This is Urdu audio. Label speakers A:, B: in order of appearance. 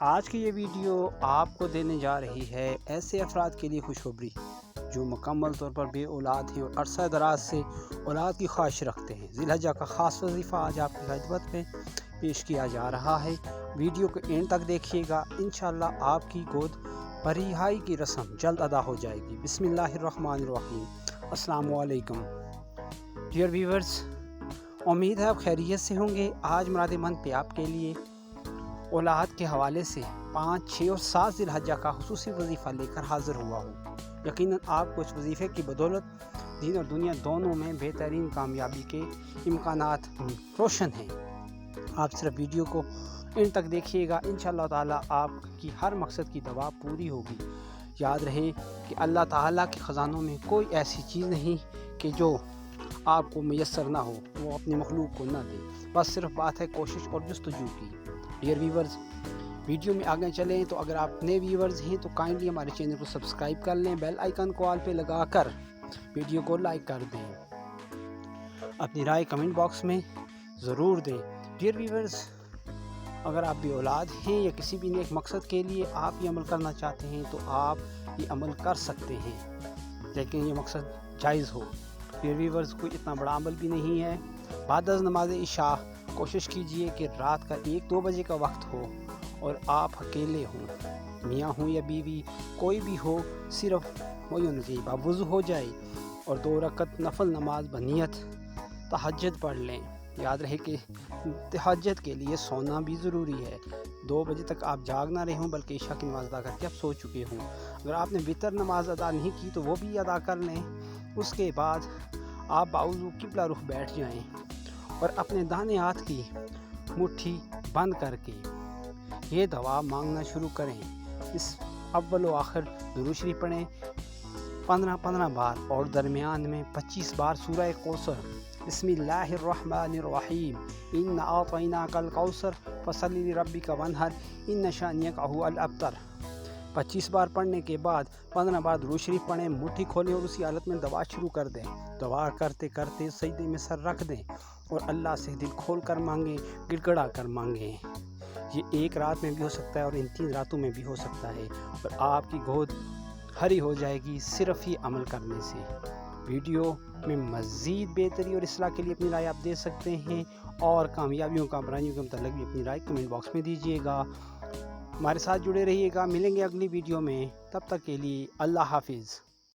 A: آج کی یہ ویڈیو آپ کو دینے جا رہی ہے ایسے افراد کے لیے خوشخبری جو مکمل طور پر بے اولاد ہیں اور عرصہ دراز سے اولاد کی خواہش رکھتے ہیں۔ ذی الحجہ کا خاص وظیفہ آج آپ کی خدمت میں پیش کیا جا رہا ہے۔ ویڈیو کو اینڈ تک دیکھیے گا، انشاءاللہ آپ کی گود پرہائی کی رسم جلد ادا ہو جائے گی۔ بسم اللہ الرحمن الرحیم۔ السلام علیکم ڈیئر ویورز، امید ہے آپ خیریت سے ہوں گے۔ آج مراد مند پہ آپ کے لیے اولاد کے حوالے سے 5، 6 اور 7 ذی الحجہ کا خصوصی وظیفہ لے کر حاضر ہوا ہوں۔ یقیناً آپ کو اس وظیفے کی بدولت دین اور دنیا دونوں میں بہترین کامیابی کے امکانات روشن ہیں۔ آپ صرف ویڈیو کو اینڈ تک دیکھیے گا، انشاءاللہ تعالیٰ آپ کی ہر مقصد کی دعا پوری ہوگی۔ یاد رہے کہ اللہ تعالیٰ کے خزانوں میں کوئی ایسی چیز نہیں کہ جو آپ کو میسر نہ ہو، وہ اپنی مخلوق کو نہ دے، بس صرف بات ہے کوشش اور جستجو کی۔ ڈیئر ویورز، ویڈیو میں آگے چلیں تو اگر آپ نئے ویورز ہیں تو کائنڈلی ہمارے چینل کو سبسکرائب کر لیں، بیل آئیکن کو آل پہ لگا کر ویڈیو کو لائک کر دیں، اپنی رائے کمنٹ باکس میں ضرور دیں۔ ڈیئر ویورز، اگر آپ بھی اولاد ہیں یا کسی بھی نیک مقصد کے لیے آپ یہ عمل کرنا چاہتے ہیں تو آپ یہ عمل کر سکتے ہیں، لیکن یہ مقصد جائز ہو۔ ڈیئر ویورز، کوئی اتنا بڑا عمل بھی نہیں ہے۔ بعد از نماز عشاء کوشش کیجئے کہ رات کا 1-2 بجے کا وقت ہو اور آپ اکیلے ہوں، میاں ہوں یا بیوی، کوئی بھی ہو، صرف وہی ہونا چاہیے، باوضو ہو جائے اور 2 رکعت نفل نماز بنیت تہجد پڑھ لیں۔ یاد رہے کہ تہجد کے لیے سونا بھی ضروری ہے۔ 2 بجے تک آپ جاگ نہ رہے ہوں بلکہ عشاء کی نماز ادا کر کے آپ سو چکے ہوں۔ اگر آپ نے وتر نماز ادا نہیں کی تو وہ بھی ادا کر لیں۔ اس کے بعد آپ باوضو قبلہ رخ بیٹھ جائیں اور اپنے داہنے ہاتھ کی مٹھی بند کر کے یہ دعا مانگنا شروع کریں۔ اس اول و آخر درود شریف پڑھیں 15 بار اور درمیان میں 25 بار سورہ کوثر، بسم اللہ الرحمن الرحیم، انا اعطیناک الکوثر فصل لربک وانحر ان شانئک هو الابتر۔ 25 بار پڑھنے کے بعد 15 بار درود شریف پڑھیں، مٹھی کھولیں اور اسی حالت میں دعا شروع کر دیں۔ دعا کرتے کرتے سجدے میں سر رکھ دیں اور اللہ سے دل کھول کر مانگیں، گڑ گڑا کر مانگیں۔ یہ ایک رات میں بھی ہو سکتا ہے اور ان 3 راتوں میں بھی ہو سکتا ہے، اور آپ کی گود ہری ہو جائے گی صرف یہ عمل کرنے سے۔ ویڈیو میں مزید بہتری اور اصلاح کے لیے اپنی رائے آپ دے سکتے ہیں، اور کامیابیوں کا برائیوں کے متعلق بھی اپنی رائے کمنٹ باکس میں دیجیے گا۔ ہمارے ساتھ جڑے رہیے گا، ملیں گے اگلی ویڈیو میں، تب تک کے لیے اللہ حافظ۔